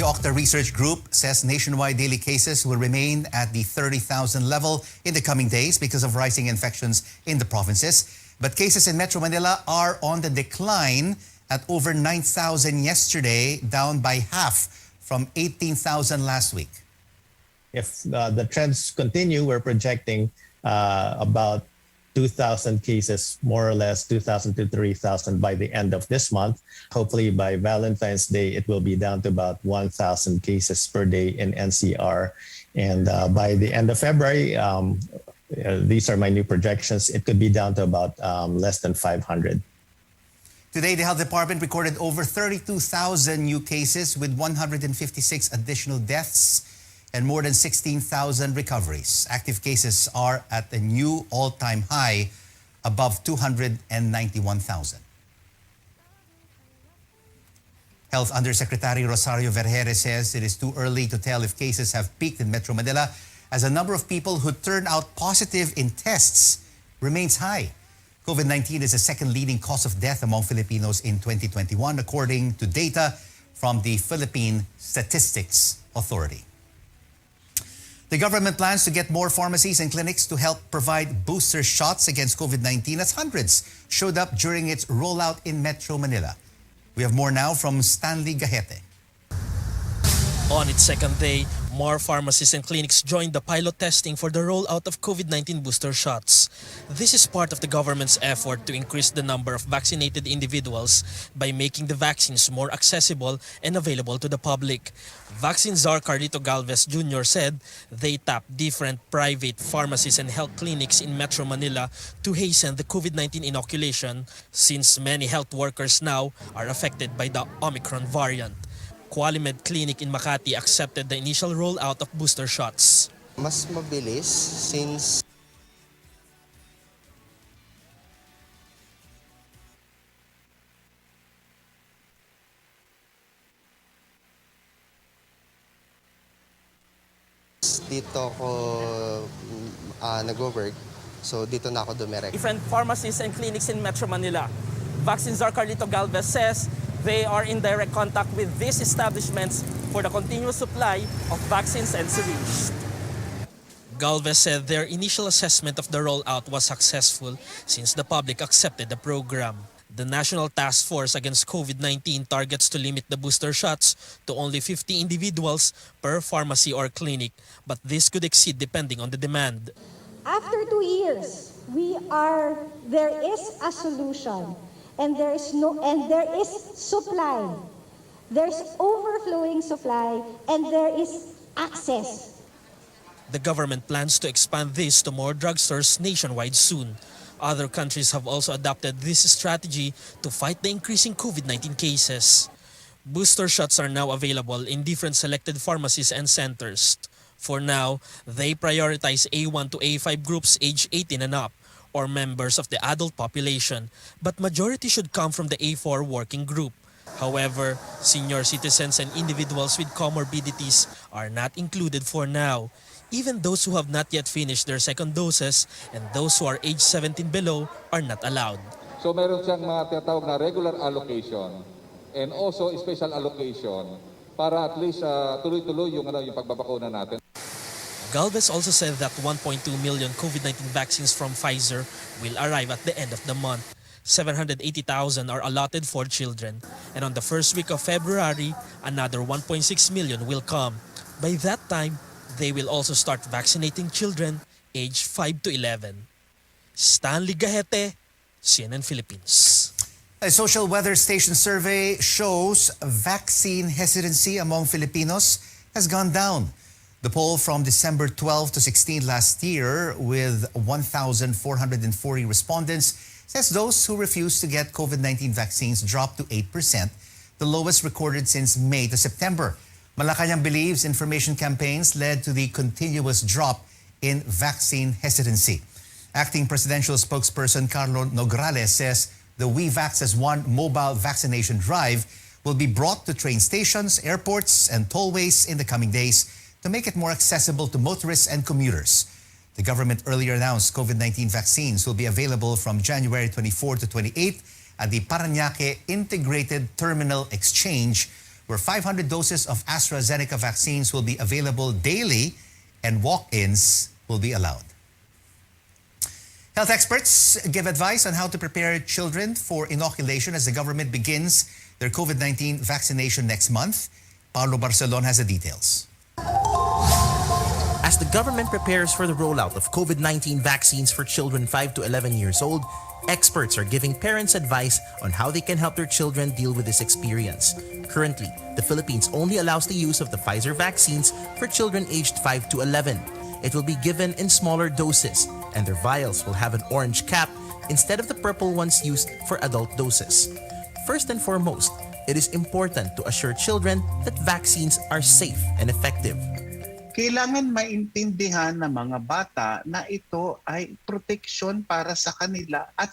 The Octa Research Group says nationwide daily cases will remain at the 30,000 level in the coming days because of rising infections in the provinces. But cases in Metro Manila are on the decline at over 9,000 yesterday, down by half from 18,000 last week. If the trends continue, we're projecting about 2,000 cases, more or less 2,000 to 3,000 by the end of this month. Hopefully by Valentine's Day, it will be down to about 1,000 cases per day in NCR. And by the end of February, these are my new projections, it could be down to about less than 500. Today, the Health Department recorded over 32,000 new cases with 156 additional deaths and more than 16,000 recoveries. Active cases are at a new all-time high, above 291,000. Health Undersecretary Rosario Vergeire says it is too early to tell if cases have peaked in Metro Manila, as a number of people who turned out positive in tests remains high. COVID-19 is the second leading cause of death among Filipinos in 2021, according to data from the Philippine Statistics Authority. The government plans to get more pharmacies and clinics to help provide booster shots against COVID-19, as hundreds showed up during its rollout in Metro Manila. We have more now from Stanley Gahete. On its second day, more pharmacies and clinics joined the pilot testing for the rollout of COVID-19 booster shots. This is part of the government's effort to increase the number of vaccinated individuals by making the vaccines more accessible and available to the public. Vaccine czar Carlito Galvez Jr. said they tapped different private pharmacies and health clinics in Metro Manila to hasten the COVID-19 inoculation, since many health workers now are affected by the Omicron variant. Qualimed Clinic in Makati accepted the initial rollout of booster shots. Mas mabilis since dito ako nag-work, so dito na ako dumirect. Different pharmacies and clinics in Metro Manila. Vaccine czar Carlito Galvez says they are in direct contact with these establishments for the continuous supply of vaccines and syringes. Galvez said their initial assessment of the rollout was successful since the public accepted the program. The National Task Force Against COVID-19 targets to limit the booster shots to only 50 individuals per pharmacy or clinic, but this could exceed depending on the demand. After 2 years, there is a solution. And there is supply. There's overflowing supply and there is access. The government plans to expand this to more drugstores nationwide soon. Other countries have also adopted this strategy to fight the increasing COVID-19 cases. Booster shots are now available in different selected pharmacies and centers. For now, they prioritize A1 to A5 groups age 18 and up, or members of the adult population, but majority should come from the A4 working group. However, senior citizens and individuals with comorbidities are not included for now. Even those who have not yet finished their second doses and those who are age 17 below are not allowed. So meron siyang mga tinatawag na regular allocation and also special allocation para at least tuloy-tuloy yung pagbabakuna natin. Galvez also said that 1.2 million COVID-19 vaccines from Pfizer will arrive at the end of the month. 780,000 are allotted for children. And on the first week of February, another 1.6 million will come. By that time, they will also start vaccinating children aged 5 to 11. Stanley Gahete, CNN Philippines. A social weather station survey shows vaccine hesitancy among Filipinos has gone down. The poll from December 12 to 16 last year, with 1,440 respondents, says those who refuse to get COVID-19 vaccines dropped to 8%, the lowest recorded since May to September. Malacanang believes information campaigns led to the continuous drop in vaccine hesitancy. Acting presidential spokesperson Carlo Nograles says the We Vax as One mobile vaccination drive will be brought to train stations, airports, and tollways in the coming days to make it more accessible to motorists and commuters. The government earlier announced COVID-19 vaccines will be available from January 24 to 28 at the Parañaque Integrated Terminal Exchange, where 500 doses of AstraZeneca vaccines will be available daily and walk-ins will be allowed. Health experts give advice on how to prepare children for inoculation as the government begins their COVID-19 vaccination next month. Paulo Barcelon has the details. As the government prepares for the rollout of COVID-19 vaccines for children 5 to 11 years old, experts are giving parents advice on how they can help their children deal with this experience. Currently, the Philippines only allows the use of the Pfizer vaccines for children aged 5 to 11. It will be given in smaller doses, and their vials will have an orange cap instead of the purple ones used for adult doses. First and foremost, it is important to assure children that vaccines are safe and effective. Kailangan maintindihan ng mga bata na ito ay proteksyon para sa kanila at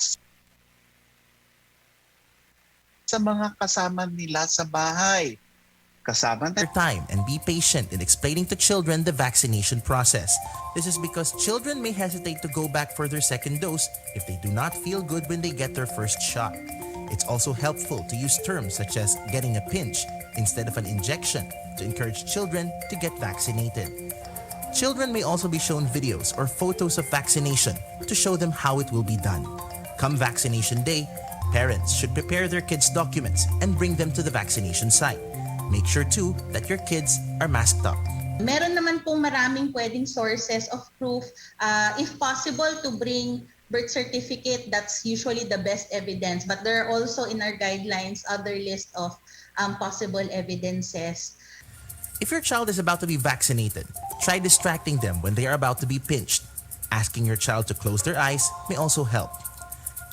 sa mga kasama nila sa bahay. Kasama Their time and be patient in explaining to children the vaccination process. This is because children may hesitate to go back for their second dose if they do not feel good when they get their first shot. It's also helpful to use terms such as getting a pinch instead of an injection to encourage children to get vaccinated. Children may also be shown videos or photos of vaccination to show them how it will be done. Come vaccination day, parents should prepare their kids' documents and bring them to the vaccination site. Make sure too that your kids are masked up. Meron naman pong maraming pwedeng sources of proof. If possible, to bring birth certificate, that's usually the best evidence. But there are also in our guidelines other list of possible evidences. If your child is about to be vaccinated, try distracting them when they are about to be pinched. Asking your child to close their eyes may also help.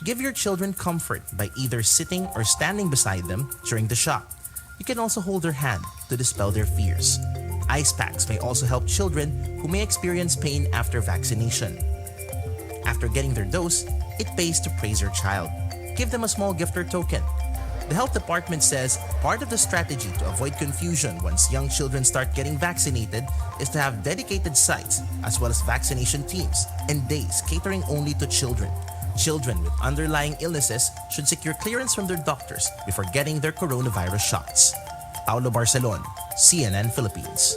Give your children comfort by either sitting or standing beside them during the shot. You can also hold their hand to dispel their fears. Ice packs may also help children who may experience pain after vaccination. After getting their dose, it pays to praise your child. Give them a small gift or token. The health department says part of the strategy to avoid confusion once young children start getting vaccinated is to have dedicated sites as well as vaccination teams and days catering only to children. Children with underlying illnesses should secure clearance from their doctors before getting their coronavirus shots. Paulo Barcelon, CNN Philippines.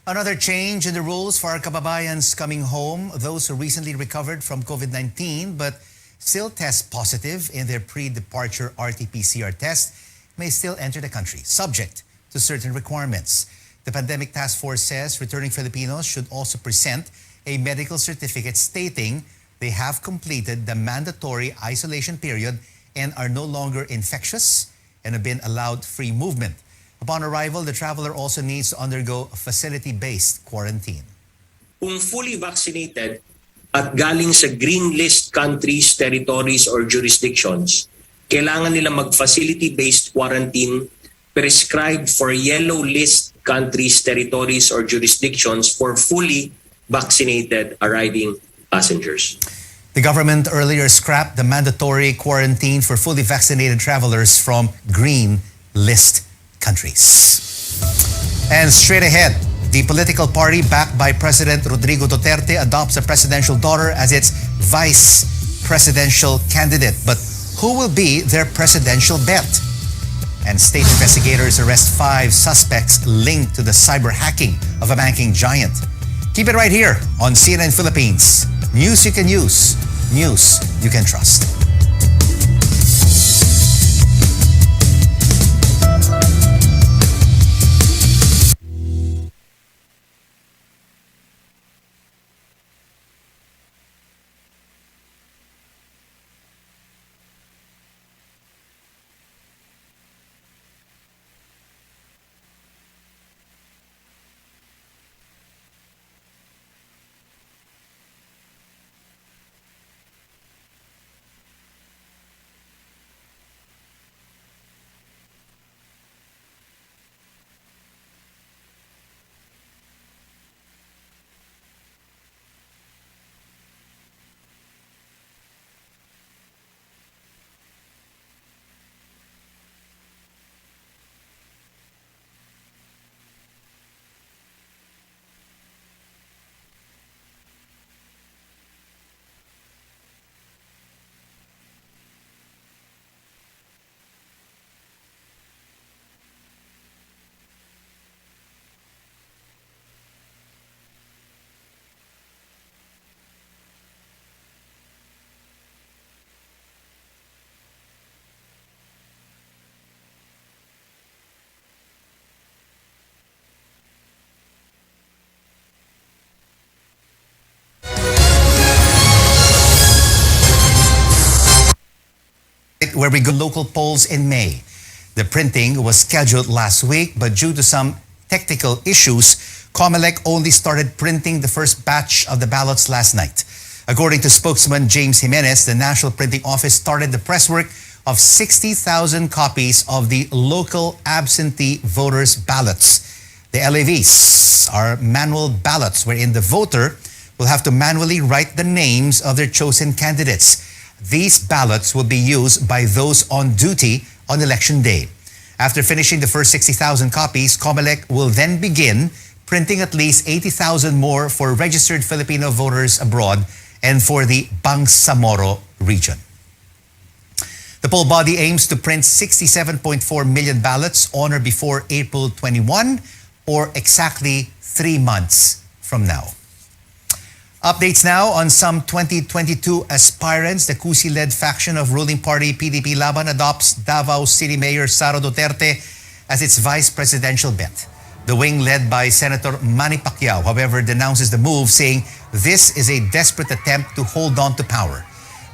Another change in the rules for our kababayans coming home, those who recently recovered from COVID-19 but still test positive in their pre-departure RT-PCR test may still enter the country, subject to certain requirements. The Pandemic Task Force says returning Filipinos should also present a medical certificate stating they have completed the mandatory isolation period and are no longer infectious and have been allowed free movement. Upon arrival, the traveler also needs to undergo a facility-based quarantine. Kung fully vaccinated at galing sa green list countries, territories, or jurisdictions, kailangan nila mag-facility-based quarantine prescribed for yellow list countries, territories, or jurisdictions for fully vaccinated arriving passengers. The government earlier scrapped the mandatory quarantine for fully vaccinated travelers from green list countries. And straight ahead, the political party backed by President Rodrigo Duterte adopts a presidential daughter as its vice presidential candidate. But who will be their presidential bet? And state investigators arrest 5 suspects linked to the cyber hacking of a banking giant. Keep it right here on CNN Philippines. News you can use, news you can trust. right, where we go local polls in May. The printing was scheduled last week, but due to some technical issues, COMELEC only started printing the first batch of the ballots last night. According to spokesman James Jimenez, the National Printing Office started the press work of 60,000 copies of the local absentee voters' ballots. The LAVs are manual ballots wherein the voter will have to manually write the names of their chosen candidates. These ballots will be used by those on duty on election day. After finishing the first 60,000 copies, COMELEC will then begin printing at least 80,000 more for registered Filipino voters abroad and for the Bangsamoro region. The poll body aims to print 67.4 million ballots on or before April 21, or exactly 3 months from now. Updates now on some 2022 aspirants. The Cusi-led faction of ruling party PDP Laban adopts Davao City Mayor Sara Duterte as its vice presidential bet. The wing led by Senator Manny Pacquiao, however, denounces the move, saying this is a desperate attempt to hold on to power.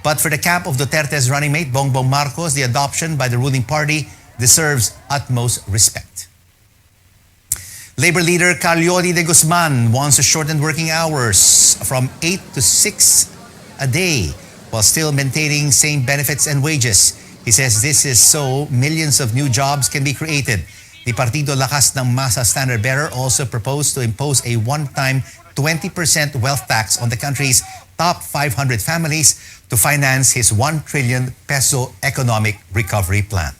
But for the camp of Duterte's running mate, Bongbong Marcos, the adoption by the ruling party deserves utmost respect. Labor leader Calyoli de Guzman wants to shorten working hours from 8 to 6 a day while still maintaining same benefits and wages. He says this is so millions of new jobs can be created. The Partido Lakas ng Masa standard bearer also proposed to impose a one-time 20% wealth tax on the country's top 500 families to finance his 1 trillion peso economic recovery plan.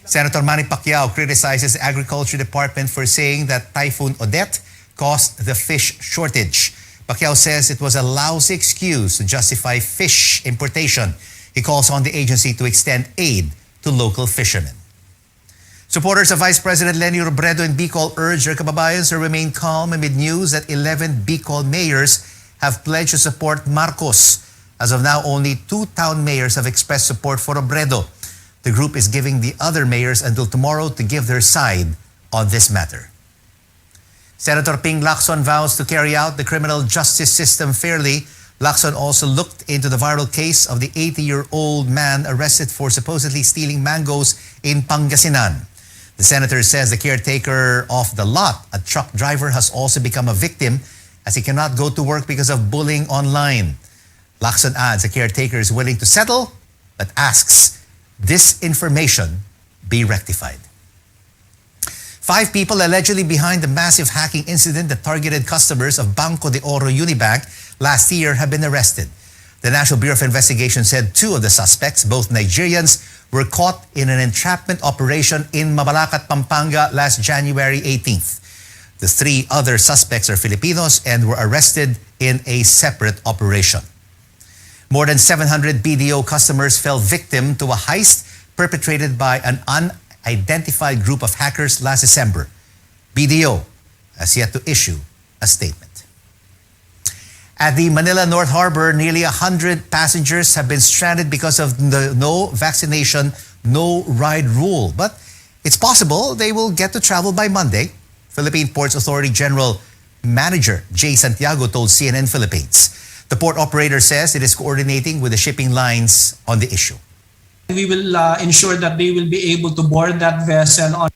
Senator Manny Pacquiao criticizes the Agriculture Department for saying that Typhoon Odette caused the fish shortage. Pacquiao says it was a lousy excuse to justify fish importation. He calls on the agency to extend aid to local fishermen. Supporters of Vice President Leni Robredo in Bicol urge their kababayans to remain calm amid news that 11 Bicol mayors have pledged to support Marcos. As of now, only 2 town mayors have expressed support for Robredo. The group is giving the other mayors until tomorrow to give their side on this matter. Senator Ping Lacson vows to carry out the criminal justice system fairly. Lacson also looked into the viral case of the 80-year-old man arrested for supposedly stealing mangoes in Pangasinan. The senator says the caretaker of the lot, a truck driver, has also become a victim as he cannot go to work because of bullying online. Lacson adds the caretaker is willing to settle but asks this information be rectified. 5 people allegedly behind the massive hacking incident that targeted customers of Banco de Oro Unibank last year have been arrested. The National Bureau of Investigation said 2 of the suspects, both Nigerians, were caught in an entrapment operation in Mabalacat, Pampanga last January 18th. The 3 other suspects are Filipinos and were arrested in a separate operation. More than 700 BDO customers fell victim to a heist perpetrated by an unidentified group of hackers last December. BDO has yet to issue a statement. At the Manila North Harbor, nearly 100 passengers have been stranded because of the no vaccination, no ride rule. But it's possible they will get to travel by Monday. Philippine Ports Authority General Manager Jay Santiago told CNN Philippines. The port operator says it is coordinating with the shipping lines on the issue. We will ensure that they will be able to board that vessel on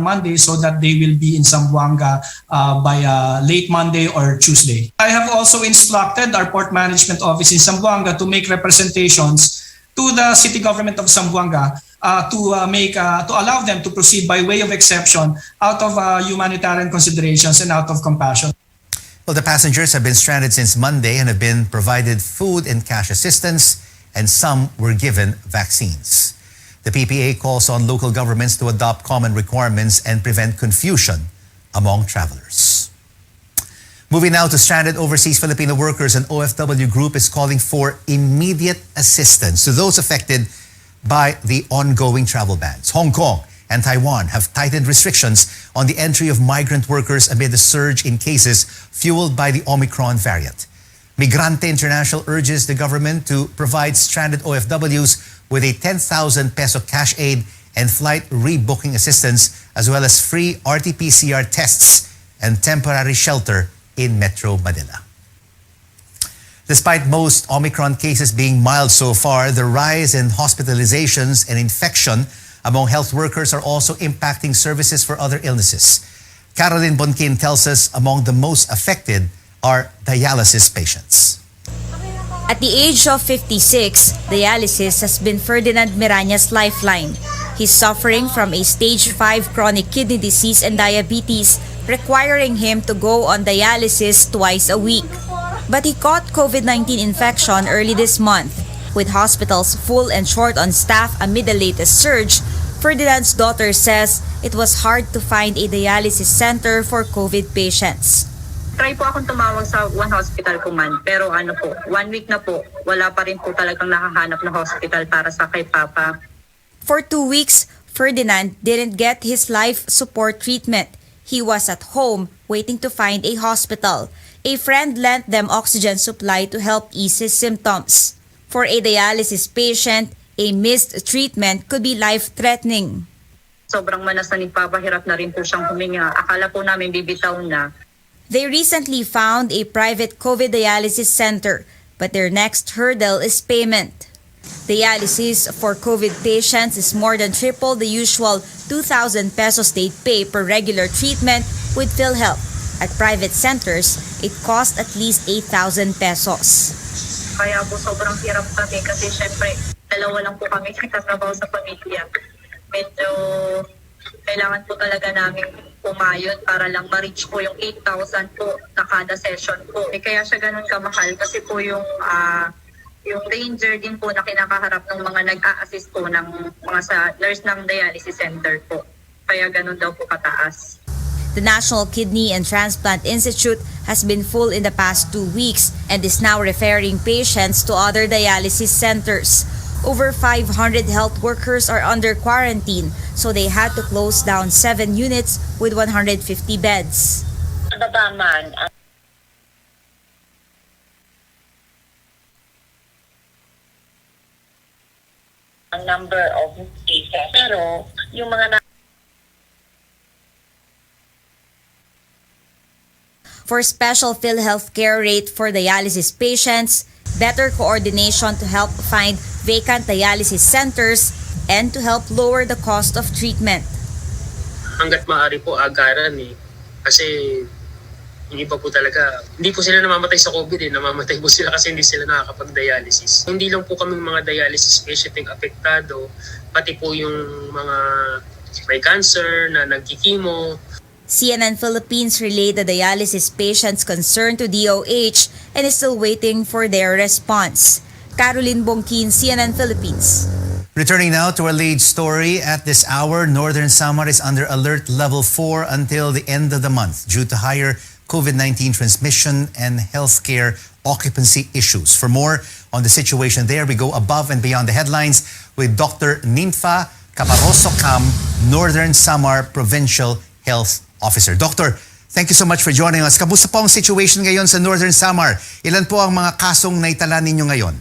Monday so that they will be in Zamboanga by late Monday or Tuesday. I have also instructed our port management office in Zamboanga to make representations to the city government of Zamboanga to allow them to proceed by way of exception out of humanitarian considerations and out of compassion. Well, the passengers have been stranded since Monday and have been provided food and cash assistance, and some were given vaccines. The PPA calls on local governments to adopt common requirements and prevent confusion among travelers. Moving now to stranded overseas Filipino workers, an OFW group is calling for immediate assistance to those affected by the ongoing travel bans. Hong Kong and Taiwan have tightened restrictions on the entry of migrant workers amid the surge in cases fueled by the Omicron variant. Migrante International urges the government to provide stranded OFWs with a 10,000 peso cash aid and flight rebooking assistance, as well as free RT-PCR tests and temporary shelter in Metro Manila. Despite most Omicron cases being mild so far, the rise in hospitalizations and infection among health workers are also impacting services for other illnesses. Caroline Bonkin tells us among the most affected are dialysis patients. At the age of 56, dialysis has been Ferdinand Miraña's lifeline. He's suffering from a stage 5 chronic kidney disease and diabetes, requiring him to go on dialysis twice a week. But he caught COVID-19 infection early this month. With hospitals full and short on staff amid the latest surge, Ferdinand's daughter says it was hard to find a dialysis center for COVID patients. Try po akong tumawag sa one hospital po man, pero 1 week na po, wala pa rin po talagang nakahanap na hospital para sa kay Papa. For 2 weeks, Ferdinand didn't get his life support treatment. He was at home waiting to find a hospital. A friend lent them oxygen supply to help ease his symptoms. For a dialysis patient, a missed treatment could be life-threatening. Sobrang manas na nagpapahirap na rin po siyang huminga. Akala po namin bibitaw na. They recently found a private COVID dialysis center, but their next hurdle is payment. Dialysis for COVID patients is more than triple the usual 2,000 pesos they pay per regular treatment with PhilHealth. At private centers, it costs at least 8,000 pesos. Kaya po sobrang hirap kami kasi syempre dalawa lang po kami nagtatrabaho sa pamilya. Medyo kailangan po talaga namin pumayod para lang ma-reach po yung 8,000 po na kada session po. Kaya siya ganun kamahal kasi po yung danger din po na kinakaharap ng mga nag-a-assist po ng mga sa nurse ng dialysis center po. Kaya ganun daw po kataas. The National Kidney and Transplant Institute has been full in the past 2 weeks and is now referring patients to other dialysis centers. Over 500 health workers are under quarantine, so they had to close down 7 units with 150 beds. Ang number of cases. Pero yung mga For special PhilHealth care rate for dialysis patients, better coordination to help find vacant dialysis centers, and to help lower the cost of treatment. Hanggat maaari po agaran kasi yung iba po talaga, hindi po sila namamatay sa COVID namamatay po sila kasi hindi sila nakakapag-dialysis. Hindi lang po kaming mga dialysis patient yung apektado, pati po yung mga may cancer na nagkikimo. CNN Philippines relayed the dialysis patients' concern to DOH and is still waiting for their response. Caroline Bonkin, CNN Philippines. Returning now to our lead story at this hour, Northern Samar is under alert level 4 until the end of the month due to higher COVID-19 transmission and healthcare occupancy issues. For more on the situation there, we go above and beyond the headlines with Dr. Ninfa Caparroso-Cam, Northern Samar Provincial Health Officer. Doctor, thank you so much for joining us. Kamusta po ang situation ngayon sa Northern Samar? Ilan po ang mga kasong naitala ninyo ngayon?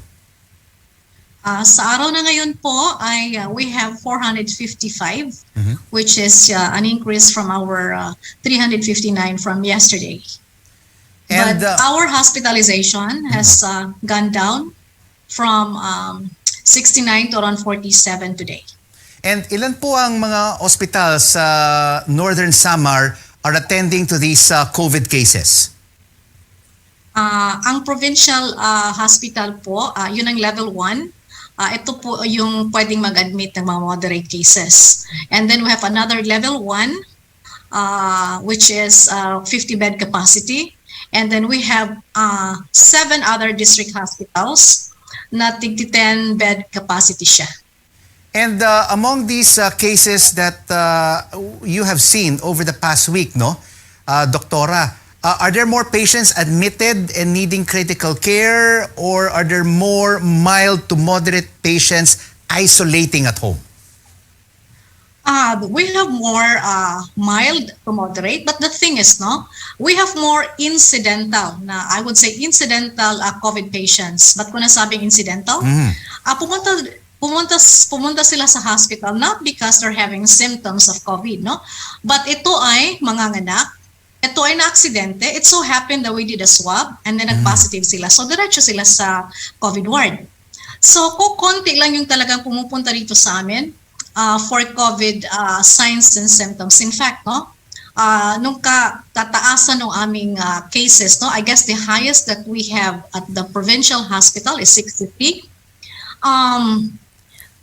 Sa araw na ngayon po ay we have 455, which is an increase from our 359 from yesterday. And, but our hospitalization has gone down from 69 to around 47 today. And ilan po ang mga ospital sa Northern Samar are attending to these COVID cases? Ang provincial hospital po, yun ang level 1. Ito po yung pwedeng mag-admit ng mga moderate cases. And then we have another level 1, which is 50-bed capacity. And then we have 7 other district hospitals na 10-bed capacity siya. And among these cases that you have seen over the past week, Doktora, are there more patients admitted and needing critical care, or are there more mild to moderate patients isolating at home? We have more mild to moderate, but the thing is, we have more incidental, I would say incidental COVID patients. Ba't ko nasabing incidental? Pumunta sila sa hospital not because they're having symptoms of COVID, but ito ay manganganak, ito ay na-aksidente. It so happened that we did a swab and then nag-positive sila. So, diretso sila sa COVID ward. So, konti lang yung talagang pumupunta dito sa amin for COVID signs and symptoms. In fact, no, nung tataasan ng aming cases, no, I guess the highest that we have at the provincial hospital is 63.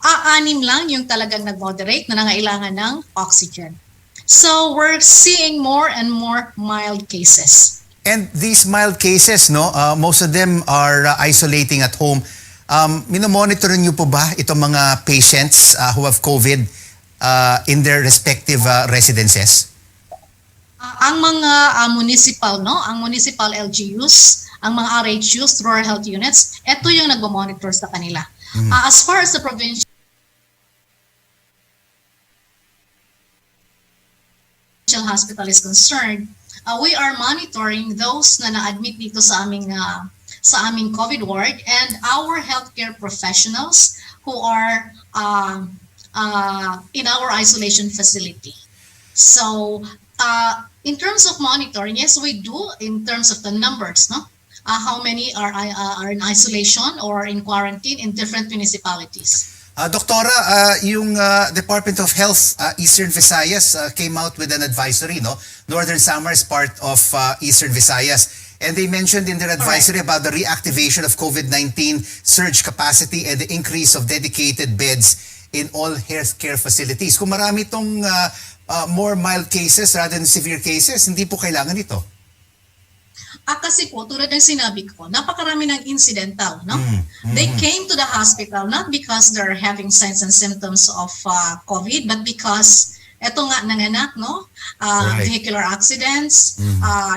Aanim lang yung talagang nag-moderate na nangailangan ng oxygen. So we're seeing more and more mild cases. And these mild cases, no, most of them are isolating at home. Minomonitor niyo po ba itong mga patients who have COVID in their respective residences? Ang mga municipal, no, ang municipal LGUs, ang mga RHUs, rural health units, ito yung nagmo-monitor sa kanila. As far as the provincial hospital is concerned, we are monitoring those na na-admit dito sa aming COVID ward and our healthcare professionals who are in our isolation facility. So, in terms of monitoring, yes, we do in terms of the numbers, no? How many are in isolation or in quarantine in different municipalities. Doktora, yung Department of Health Eastern Visayas came out with an advisory, no? Northern Samar is part of Eastern Visayas. And they mentioned in their advisory about the reactivation of COVID-19 surge capacity and the increase of dedicated beds in all healthcare facilities. Kung marami itong more mild cases rather than severe cases, hindi po kailangan ito. Kasi po, tulad ng sinabi ko, napakarami ng incidental, no? They came to the hospital not because they're having signs and symptoms of COVID, but because eto nga nanganak, no? Vehicular accidents,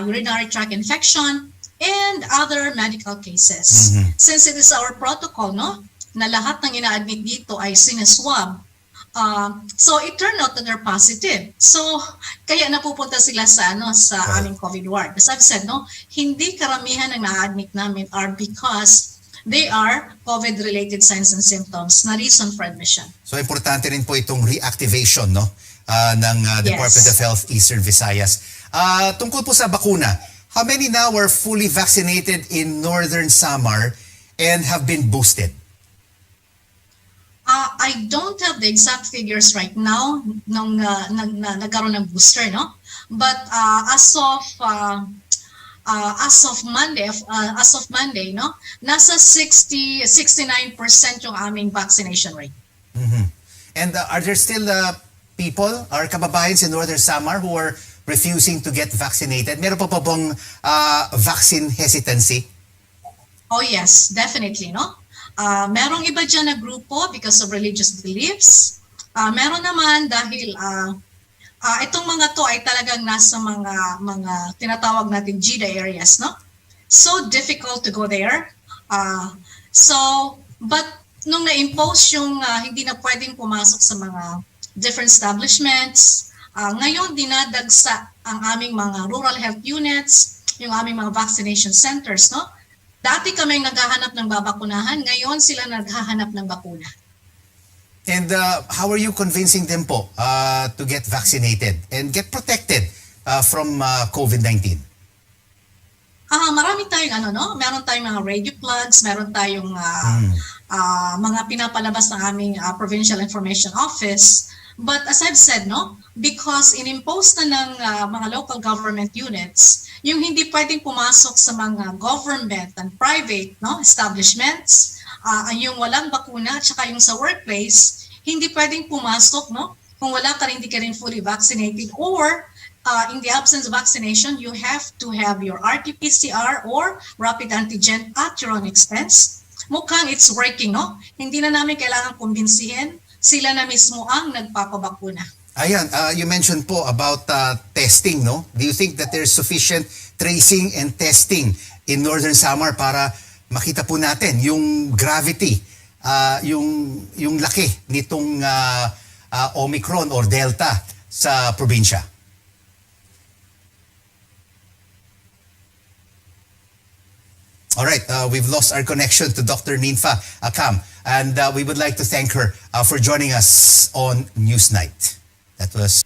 urinary tract infection, and other medical cases. Since it is our protocol, no? Na lahat ng ina-admit dito ay sinaswab. So it turned out that they're positive. So kaya napupunta sila sa aming COVID ward. As I've said, no, hindi karamihan ng na-admit namin are because they are COVID-related signs and symptoms na reason for admission. So importante rin po itong reactivation, no, ng Department of Health Eastern Visayas. Tungkol po sa bakuna, how many now are fully vaccinated in Northern Samar and have been boosted? I don't have the exact figures right now nung nagkaroon ng booster, no? But as of Monday, no, nasa 69% yung aming vaccination rate. And are there still people, our kababayans in Northern Samar who are refusing to get vaccinated? Meron pa bang vaccine hesitancy? Oh yes, definitely, no? Merong iba dyan na grupo because of religious beliefs. Meron naman dahil itong mga to ay talagang nasa mga tinatawag natin GIDA areas, no? So difficult to go there. But nung na-impose yung hindi na pwedeng pumasok sa mga different establishments, ngayon dinadagsa ang aming mga rural health units, yung aming mga vaccination centers, no? Dati kaming naghahanap ng babakunahan, ngayon sila naghahanap ng bakuna. And how are you convincing them po to get vaccinated and get protected from COVID-19? Marami tayong meron tayong mga radio plugs, meron tayong mga pinapalabas ng aming Provincial Information Office. But as I've said, no, because inimpose na ng mga local government units, yung hindi pwedeng pumasok sa mga government and private, no, establishments, yung walang bakuna at saka yung sa workplace, hindi pwedeng pumasok, no, kung wala ka rin, hindi ka rin fully vaccinated, or in the absence of vaccination, you have to have your RT-PCR or rapid antigen at your own expense. Mukhang it's working, no? Hindi na namin kailangan kumbinsihin, sila na mismo ang nagpapabakuna. Ayan, you mentioned po about testing, no? Do you think that there's sufficient tracing and testing in Northern Samar para makita po natin yung gravity, yung laki nitong Omicron or Delta sa probinsya? All right, we've lost our connection to Dr. Ninfa Akam, and we would like to thank her for joining us on Newsnight. That was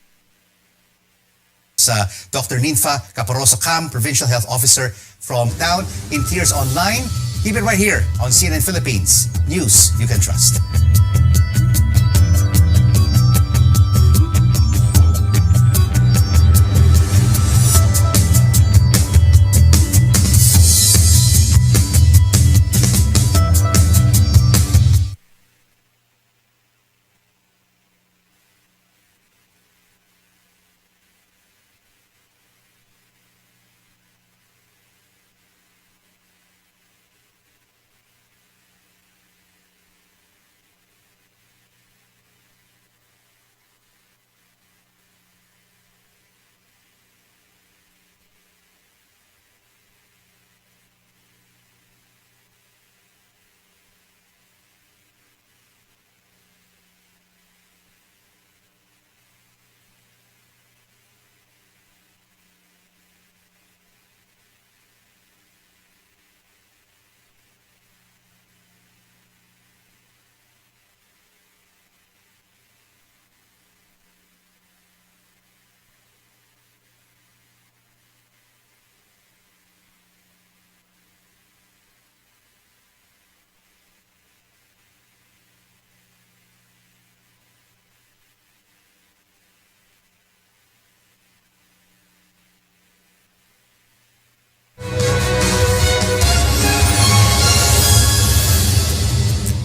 Dr. Ninfa Caparoso-Cam, Provincial Health Officer from town, in tears online. Keep it right here on CNN Philippines. News you can trust.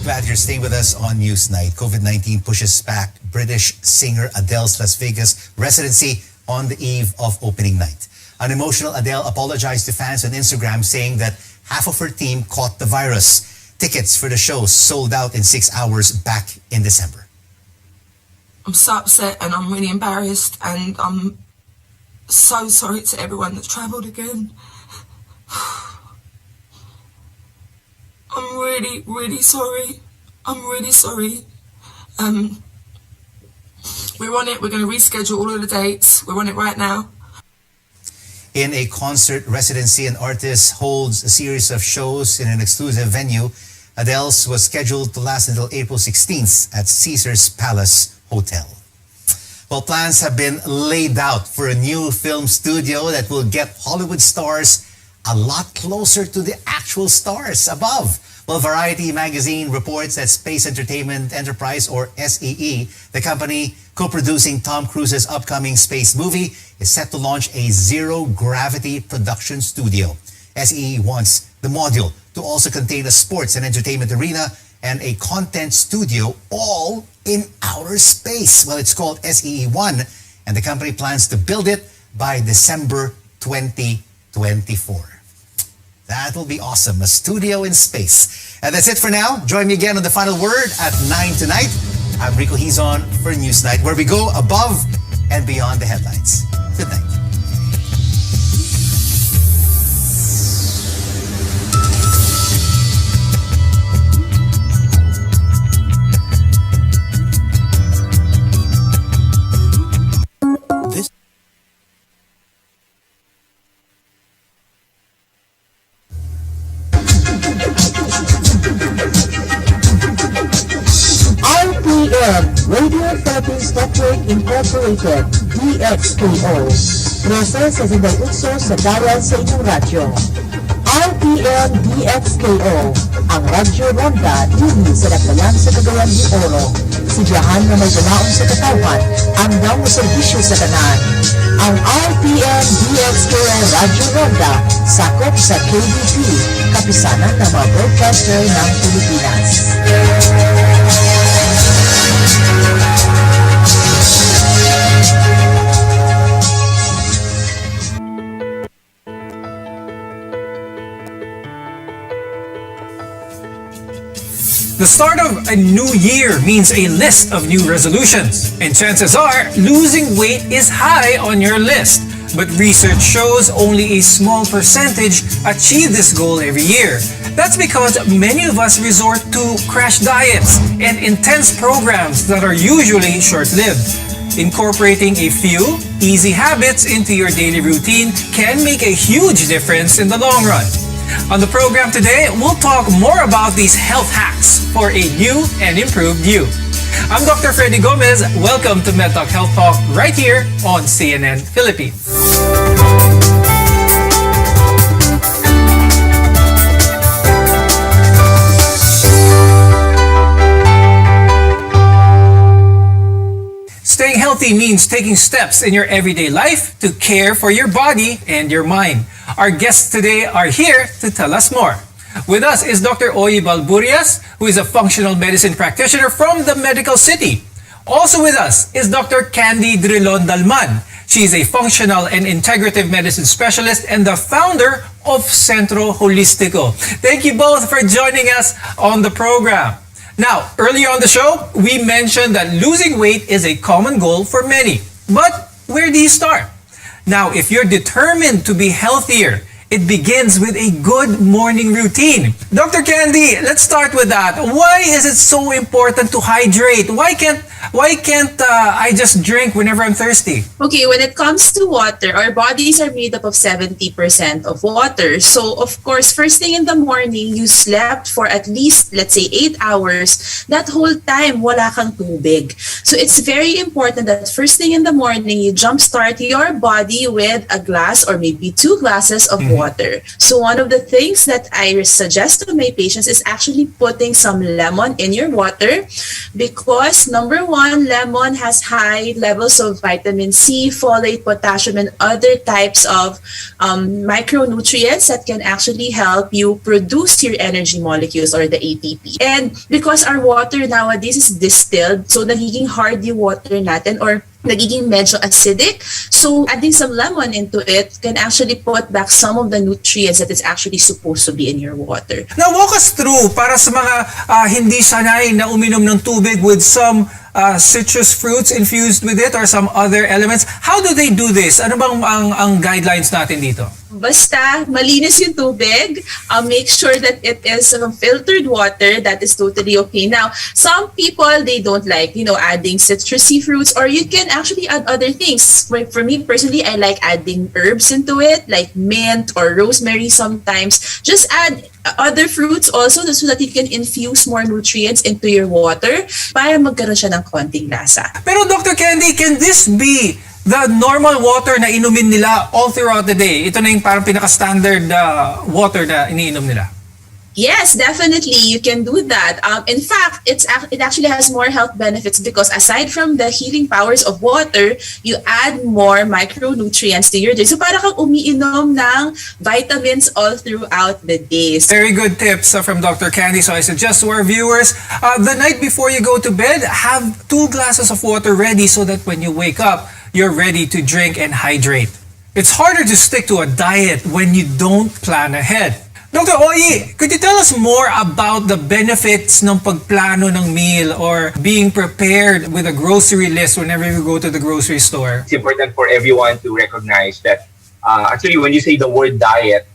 Glad you're staying with us on Newsnight. COVID-19 pushes back British singer Adele's Las Vegas residency on the eve of opening night. An emotional Adele apologized to fans on Instagram, saying that half of her team caught the virus. Tickets for the show sold out in 6 hours back in December. I'm so upset and I'm really embarrassed, and I'm so sorry to everyone that's travelled again. I'm really, really sorry. I'm really sorry. We're on it. We're going to reschedule all of the dates. We're on it right now. In a concert residency, an artist holds a series of shows in an exclusive venue. Adele's was scheduled to last until April 16th at Caesars Palace Hotel. Well, plans have been laid out for a new film studio that will get Hollywood stars a lot closer to the actual stars above. Well, Variety magazine reports that Space Entertainment Enterprise, or SEE, the company co-producing Tom Cruise's upcoming space movie, is set to launch a zero-gravity production studio. SEE wants the module to also contain a sports and entertainment arena and a content studio, all in outer space. Well, it's called SEE-1, and the company plans to build it by December 2024. That will be awesome. A studio in space. And that's it for now. Join me again on The Final Word at 9 tonight. I'm Rico Hizon for Newsnight, where we go above and beyond the headlines. Good night. Radio Philippines Network Incorporated, DXPO. Process sa sinag-utso sa dalan sa inyong radyo. RPM DXKO, ang radyo ronda dili sa nagdalan sa Cagayan de Oro. Sigahan na may ganaon sa katawan, ang daw serbisyo sa tanan. Ang RPM DXKO radyo ronda sakop sa KBP, kapisanan ng mga broadcaster ng Pilipinas. The start of a new year means a list of new resolutions, and chances are losing weight is high on your list. But research shows only a small percentage achieve this goal every year. That's because many of us resort to crash diets and intense programs that are usually short-lived. Incorporating a few easy habits into your daily routine can make a huge difference in the long run. On the program today, we'll talk more about these health hacks for a new and improved you. I'm Dr. Freddy Gomez. Welcome to MedTalk Health Talk right here on CNN Philippines. Staying healthy means taking steps in your everyday life to care for your body and your mind. Our guests today are here to tell us more. With us is Dr. Oye Balburias, who is a functional medicine practitioner from the Medical City. Also with us is Dr. Candy Drilon Dalman. She is a functional and integrative medicine specialist and the founder of Centro Holistico. Thank you both for joining us on the program. Now, earlier on the show, we mentioned that losing weight is a common goal for many. But where do you start? Now, if you're determined to be healthier, it begins with a good morning routine. Dr. Candy, let's start with that. Why is it so important to hydrate? Why can't I just drink whenever I'm thirsty? Okay, when it comes to water, our bodies are made up of 70% of water. So, of course, first thing in the morning, you slept for at least, let's say, 8 hours. That whole time, wala kang tubig. So, it's very important that first thing in the morning, you jumpstart your body with a glass or maybe 2 glasses of water. So, one of the things that I suggest to my patients is actually putting some lemon in your water because, number one, lemon has high levels of vitamin C, folate, potassium, and other types of micronutrients that can actually help you produce your energy molecules or the ATP. And because our water nowadays is distilled, so nagiging hard yung water natin or nagiging medyo acidic. So adding some lemon into it can actually put back some of the nutrients that is actually supposed to be in your water. Now walk us through para sa mga hindi sanay na uminom ng tubig with some citrus fruits infused with it or some other elements. How do they do this? Ano bang ang guidelines natin dito? Basta malinis yung tubig, make sure that it is filtered water. That is totally okay. Now, some people, they don't like, adding citrusy fruits, or you can actually add other things. For me personally, I like adding herbs into it, like mint or rosemary sometimes. Just add other fruits also so that you can infuse more nutrients into your water para magkaroon siya ng konting lasa. Pero Dr. Candy, can this be the normal water na inumin nila all throughout the day? Ito na yung parang pinaka-standard water na iniinom nila. Yes, definitely. You can do that. In fact, it actually has more health benefits because aside from the healing powers of water, you add more micronutrients to your day. So para kang umiinom ng vitamins all throughout the day. Very good tips from Dr. Candy. So I suggest to our viewers, the night before you go to bed, have 2 glasses of water ready so that when you wake up, you're ready to drink and hydrate. It's harder to stick to a diet when you don't plan ahead. Dr. Oye, could you tell us more about the benefits ng pagplano ng meal or being prepared with a grocery list whenever you go to the grocery store? It's important for everyone to recognize that actually when you say the word diet,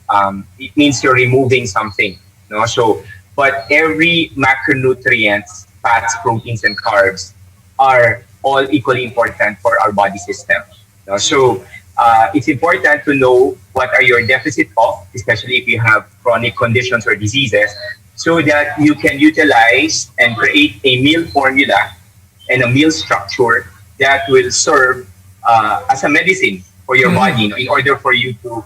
it means you're removing something. No? So, but every macronutrients, fats, proteins, and carbs are all equally important for our body system. No? So, it's important to know what are your deficit of, especially if you have chronic conditions or diseases, so that you can utilize and create a meal formula and a meal structure that will serve as a medicine for your body in order for you to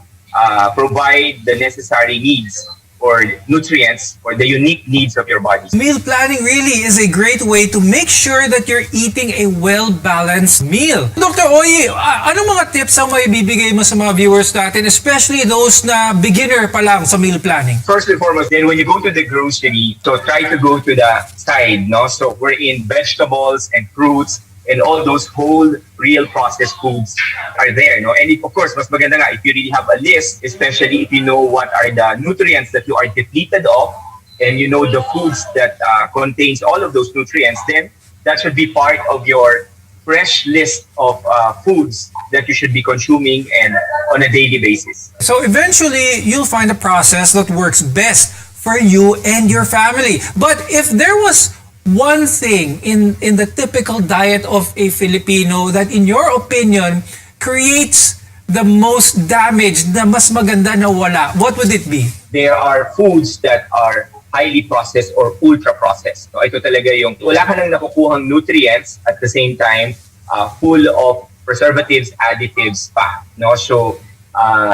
provide the necessary needs or nutrients or the unique needs of your body. Meal planning really is a great way to make sure that you're eating a well-balanced meal. Dr. Oye, anong mga tips ang may bibigay mo sa mga viewers natin, especially those na beginner pa lang sa meal planning? First and foremost, then when you go to the grocery, so try to go to the side, no? So we're in vegetables and fruits and all those whole real processed foods are there, no? And of course, mas maganda nga if you really have a list, especially if you know what are the nutrients that you are depleted of and you know the foods that contains all of those nutrients, then that should be part of your fresh list of foods that you should be consuming and on a daily basis. So eventually, you'll find a process that works best for you and your family. But if there was one thing in the typical diet of a Filipino that in your opinion creates the most damage, na mas maganda na wala, what would it be? There are foods that are highly processed or ultra-processed. So ito talaga yung wala ka nang nakukuhang nutrients at the same time full of preservatives, additives pa. No? So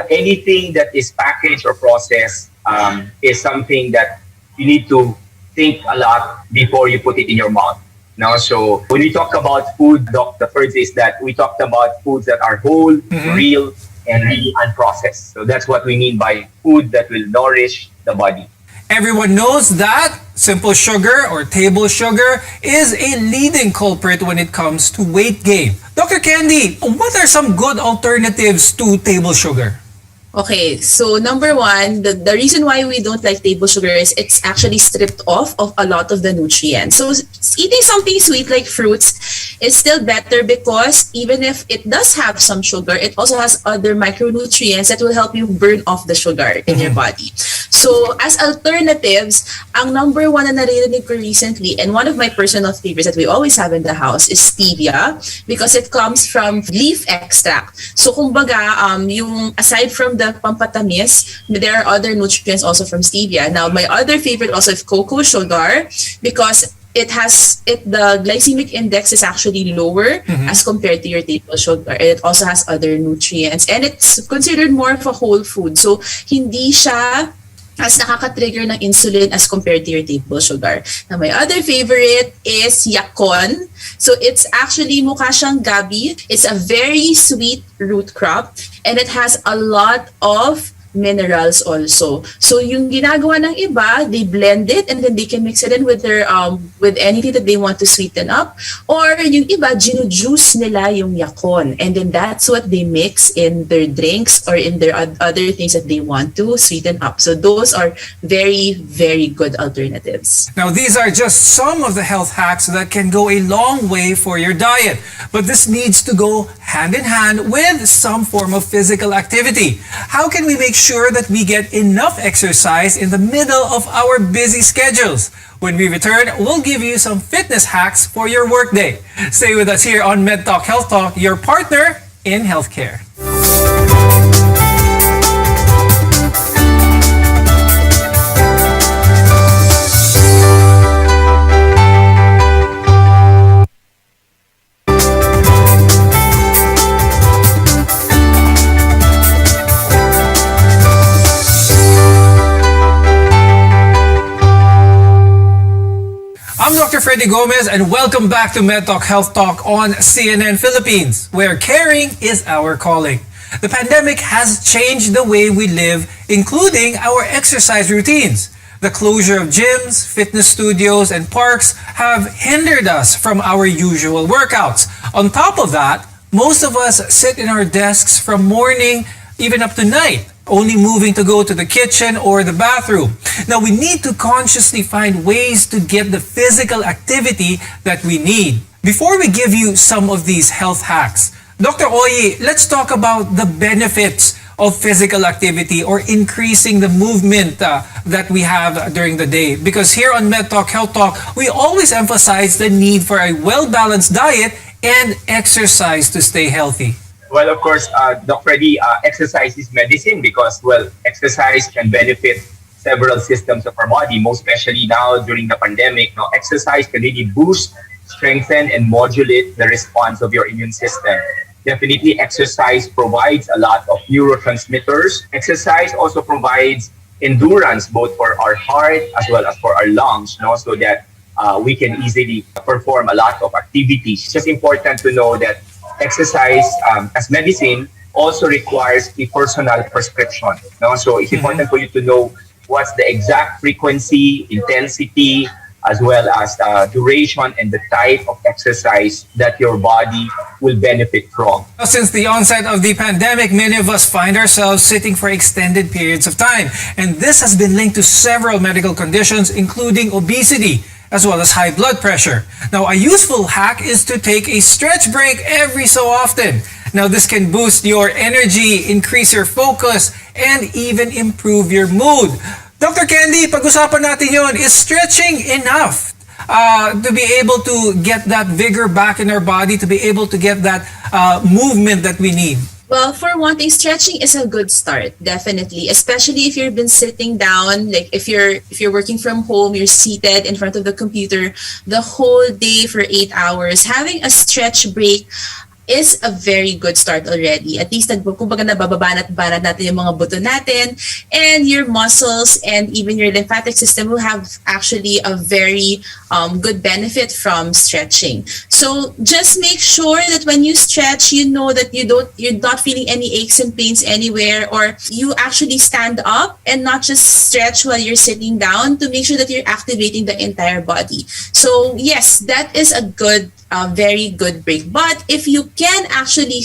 anything that is packaged or processed is something that you need to think a lot before you put it in your mouth. No? So when we talk about food, Doc, the first is that we talked about foods that are whole, real, and really unprocessed. So that's what we mean by food that will nourish the body. Everyone knows that simple sugar or table sugar is a leading culprit when it comes to weight gain. Dr. Candy, what are some good alternatives to table sugar? Okay, so number one, the reason why we don't like table sugar is it's actually stripped off of a lot of the nutrients. So eating something sweet like fruits is still better because even if it does have some sugar, it also has other micronutrients that will help you burn off the sugar in your body. So as alternatives, ang number one na naririnig ko recently, and one of my personal favorites that we always have in the house is stevia because it comes from leaf extract. So kumbaga, yung aside from the pampatamis, there are other nutrients also from stevia. Now, my other favorite also is cocoa sugar because the glycemic index is actually lower as compared to your table sugar. And it also has other nutrients. And it's considered more of a whole food. So, hindi siya as nakaka-trigger ng insulin as compared to your table sugar. Now, my other favorite is yakon. So, it's actually mukha siyang gabi. It's a very sweet root crop and it has a lot of minerals also. So yung ginagawa ng iba, they blend it and then they can mix it in with their with anything that they want to sweeten up, or yung iba ginu-juice nila yung yakon and then that's what they mix in their drinks or in their other things that they want to sweeten up. So those are very, very good alternatives. Now, these are just some of the health hacks that can go a long way for your diet, but this needs to go hand in hand with some form of physical activity. How can we make sure that we get enough exercise in the middle of our busy schedules? When we return, we'll give you some fitness hacks for your workday. Stay with us here on Med Talk Health Talk, your partner in healthcare. I'm Dr. Freddy Gomez and welcome back to Med Talk Health Talk on CNN Philippines, where caring is our calling. The pandemic has changed the way we live, including our exercise routines. The closure of gyms, fitness studios, and parks have hindered us from our usual workouts. On top of that, most of us sit in our desks from morning even up to night, only moving to go to the kitchen or the bathroom. Now, we need to consciously find ways to get the physical activity that we need. Before we give you some of these health hacks, Dr. Oye, let's talk about the benefits of physical activity or increasing the movement that we have during the day. Because here on Med Talk Health Talk, we always emphasize the need for a well-balanced diet and exercise to stay healthy. Well, of course, Dr. Freddy, exercise is medicine because, well, exercise can benefit several systems of our body, most especially now during the pandemic. Now, exercise can really boost, strengthen, and modulate the response of your immune system. Definitely, exercise provides a lot of neurotransmitters. Exercise also provides endurance both for our heart as well as for our lungs, so that we can easily perform a lot of activities. It's just important to know that exercise as medicine also requires a personal prescription. So it's important for you to know what's the exact frequency, intensity, as well as duration and the type of exercise that your body will benefit from. Since the onset of the pandemic, many of us find ourselves sitting for extended periods of time. And this has been linked to several medical conditions, including obesity, as well as high blood pressure. Now, a useful hack is to take a stretch break every so often. Now, this can boost your energy, increase your focus, and even improve your mood. Dr. Candy, pag-usapan natin yun, is stretching enough to be able to get that vigor back in our body, to be able to get that movement that we need? Well, for one thing, stretching is a good start, definitely. Especially if you've been sitting down, like if you're working from home, you're seated in front of the computer the whole day for 8 hours. Having a stretch break is a very good start already. At least kumbaga nababanat natin yung mga buto natin, and your muscles and even your lymphatic system will have actually a very good benefit from stretching. So just make sure that when you stretch, you know that you're not feeling any aches and pains anywhere, or you actually stand up and not just stretch while you're sitting down, to make sure that you're activating the entire body. So yes, that is a very good break. But if you can actually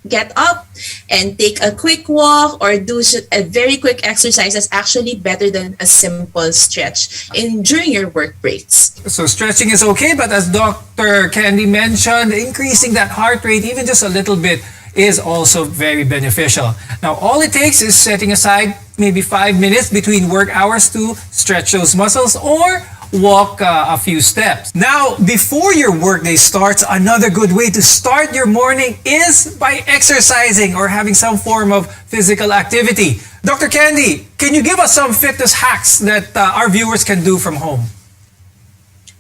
get up and take a quick walk or do a very quick exercise, is actually better than a simple stretch during your work breaks. So stretching is okay, but as Dr. Candy mentioned, increasing that heart rate even just a little bit is also very beneficial. Now, all it takes is setting aside maybe 5 minutes between work hours to stretch those muscles or walk a few steps. Now, before your workday starts, another good way to start your morning is by exercising or having some form of physical activity. Dr. Candy, can you give us some fitness hacks that our viewers can do from home?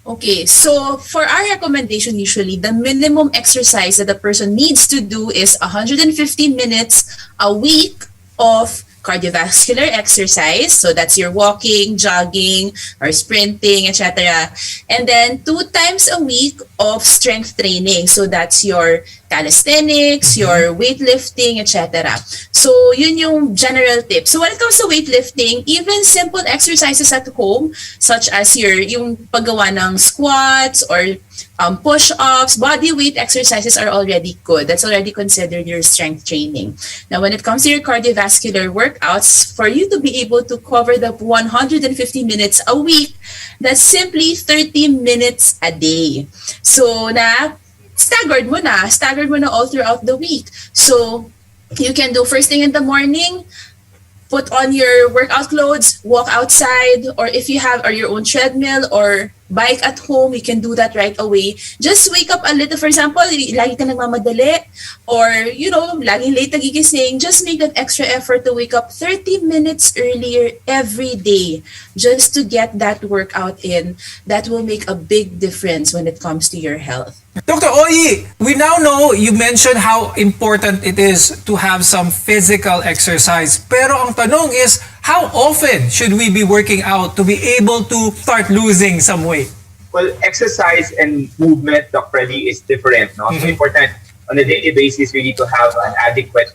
Okay, so for our recommendation, usually the minimum exercise that a person needs to do is 150 minutes a week of cardiovascular exercise. So that's your walking, jogging, or sprinting, etc. And then 2 times a week of strength training. So that's your calisthenics, your weightlifting, etc. So yun yung general tip. So when it comes to weightlifting, even simple exercises at home, such as yung paggawa ng squats or push-ups, body weight exercises are already good. That's already considered your strength training. Now, when it comes to your cardiovascular workouts, for you to be able to cover the 150 minutes a week, that's simply 30 minutes a day. So, staggered mo na all throughout the week. So, you can do first thing in the morning, put on your workout clothes, walk outside, or if you have your own treadmill or bike at home, you can do that right away. Just wake up a little. For example, lagi ka nagmamadali or, laging late nagigising, just make that extra effort to wake up 30 minutes earlier every day just to get that workout in. That will make a big difference when it comes to your health. Dr. Oyi, we now know you mentioned how important it is to have some physical exercise. Pero ang tanong is, how often should we be working out to be able to start losing some weight? Well, exercise and movement, Dr. Lee, is different. No? So important on a daily basis, we need to have an adequate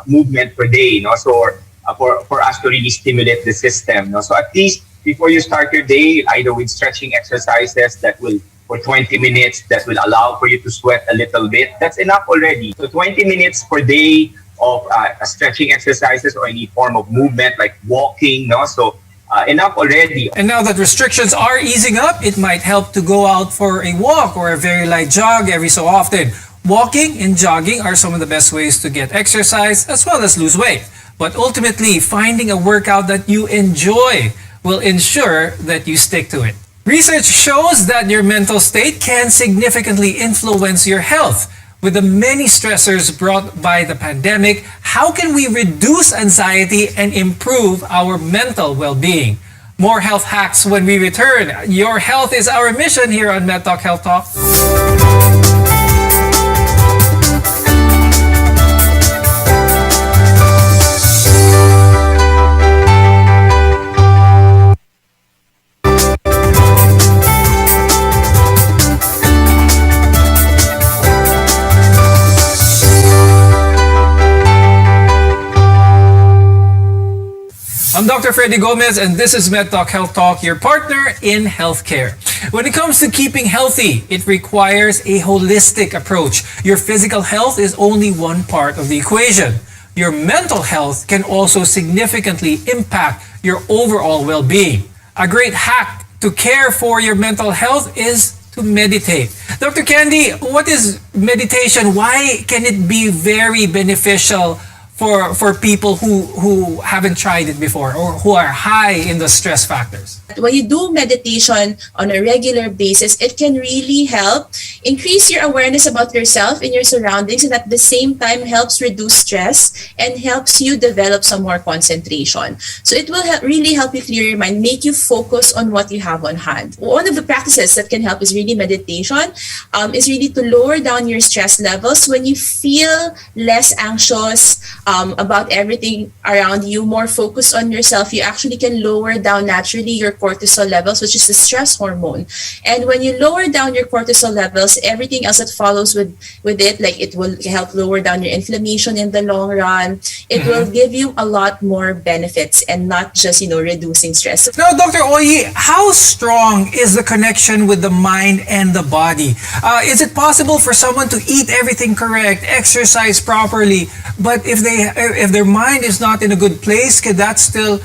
movement per day. No? So for us to really stimulate the system. No? So at least before you start your day, either with stretching exercises that will for 20 minutes that will allow for you to sweat a little bit, that's enough already. So 20 minutes per day of stretching exercises or any form of movement like walking, so enough already. And now that restrictions are easing up, it might help to go out for a walk or a very light jog every so often. Walking and jogging are some of the best ways to get exercise as well as lose weight. But ultimately, finding a workout that you enjoy will ensure that you stick to it. Research shows that your mental state can significantly influence your health. With the many stressors brought by the pandemic, how can we reduce anxiety and improve our mental well-being? More health hacks when we return. Your health is our mission here on MedTalk Health Talk. I'm Dr. Freddy Gomez, and this is MedTalk Health Talk, your partner in healthcare. When it comes to keeping healthy, it requires a holistic approach. Your physical health is only one part of the equation. Your mental health can also significantly impact your overall well-being. A great hack to care for your mental health is to meditate. Dr. Candy, what is meditation? Why can it be very beneficial for people who haven't tried it before or who are high in the stress factors? When you do meditation on a regular basis, it can really help increase your awareness about yourself and your surroundings, and at the same time helps reduce stress and helps you develop some more concentration. So it will really help you clear your mind, make you focus on what you have on hand. One of the practices that can help is really meditation, is really to lower down your stress levels. When you feel less anxious about everything around you, more focused on yourself, you actually can lower down naturally your cortisol levels, which is the stress hormone. And when you lower down your cortisol levels, everything else that follows with it, like it will help lower down your inflammation in the long run. It will give you a lot more benefits and not just, reducing stress. Now, Dr. Oyi, how strong is the connection with the mind and the body? Is it possible for someone to eat everything correct, exercise properly, but if their mind is not in a good place, could that still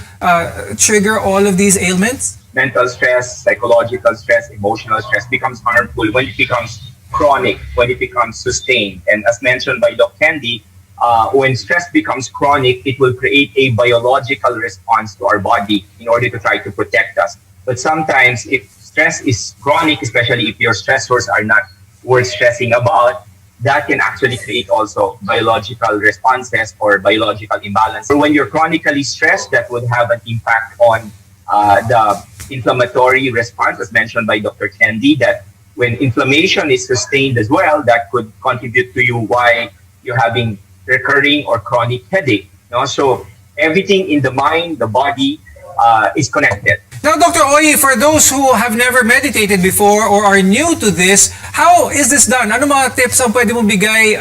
trigger all of these ailments? Mental stress, psychological stress, emotional stress becomes harmful when it becomes chronic, when it becomes sustained. And as mentioned by Dr. Candy, when stress becomes chronic, it will create a biological response to our body in order to try to protect us. But sometimes if stress is chronic, especially if your stressors are not worth stressing about, that can actually create also biological responses or biological imbalance. So when you're chronically stressed, that would have an impact on the inflammatory response, as mentioned by Dr. Candy, that when inflammation is sustained as well, that could contribute to you why you're having recurring or chronic headache. So everything in the mind, the body is connected. Now, Dr. Oyi, for those who have never meditated before or are new to this, how is this done? Ano mga tips ang pwede mong bigay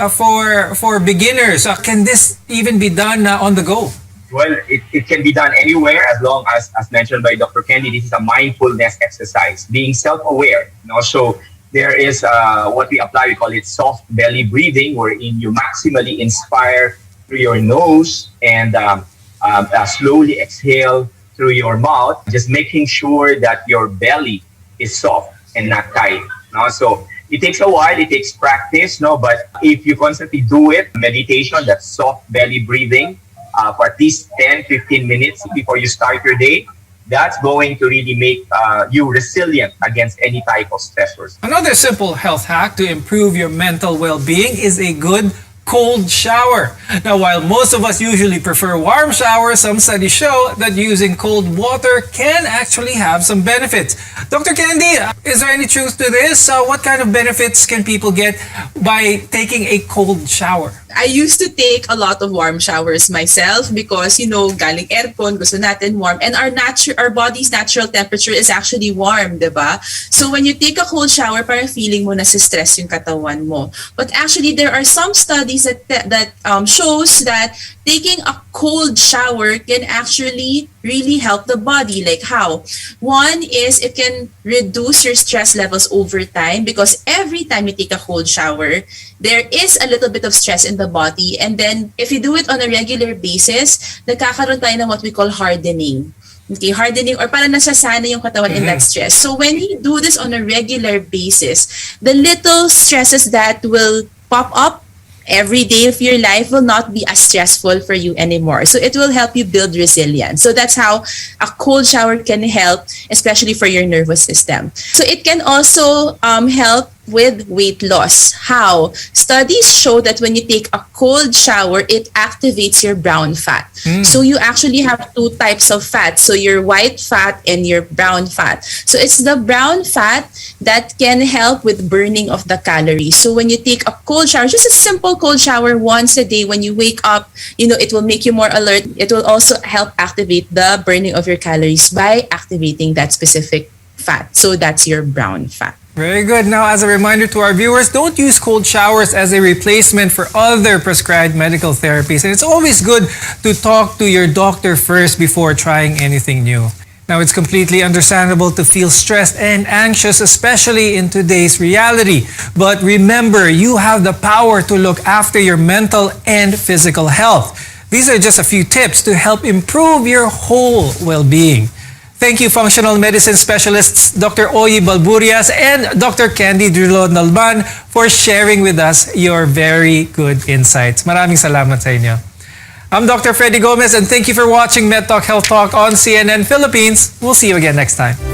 for beginners? Can this even be done on the go? Well, it can be done anywhere as long as mentioned by Dr. Candy, this is a mindfulness exercise, being self-aware. So there is what we apply, we call it soft belly breathing, wherein you maximally inspire through your nose and slowly exhale through your mouth, just making sure that your belly is soft and not tight. So it takes a while, it takes practice, but if you constantly do it, meditation, that's soft belly breathing, for at least 10-15 minutes before you start your day, that's going to really make you resilient against any type of stressors. Another simple health hack to improve your mental well-being is a good cold shower. Now, while most of us usually prefer warm showers, some studies show that using cold water can actually have some benefits. Dr. Candy, is there any truth to this? What kind of benefits can people get by taking a cold shower? I used to take a lot of warm showers myself because, galing aircon, gusto natin warm. And our body's natural temperature is actually warm, diba? So when you take a cold shower, parang feeling mo na stress yung katawan mo. But actually, there are some studies that shows that taking a cold shower can actually really help the body. Like how? One is it can reduce your stress levels over time because every time you take a cold shower, there is a little bit of stress in the body. And then if you do it on a regular basis, nagkakaroon tayo ng what we call hardening. Okay, hardening or parang nasasana yung katawan in that stress. So when you do this on a regular basis, the little stresses that will pop up every day of your life will not be as stressful for you anymore. So it will help you build resilience. So that's how a cold shower can help, especially for your nervous system. So it can also help with weight loss. How? Studies show that when you take a cold shower, it activates your brown fat. So you actually have two types of fat. So your white fat and your brown fat. So it's the brown fat that can help with burning of the calories. So when you take a cold shower, just a simple cold shower once a day when you wake up, it will make you more alert. It will also help activate the burning of your calories by activating that specific fat. So that's your brown fat. Very good. Now, as a reminder to our viewers, don't use cold showers as a replacement for other prescribed medical therapies. And it's always good to talk to your doctor first before trying anything new. Now, it's completely understandable to feel stressed and anxious, especially in today's reality. But remember, you have the power to look after your mental and physical health. These are just a few tips to help improve your whole well-being. Thank you, functional medicine specialists Dr. Oyi Balburias and Dr. Candy Drilon-Nalban for sharing with us your very good insights. Maraming salamat sa inyo. I'm Dr. Freddy Gomez, and thank you for watching MedTalk Health Talk on CNN Philippines. We'll see you again next time.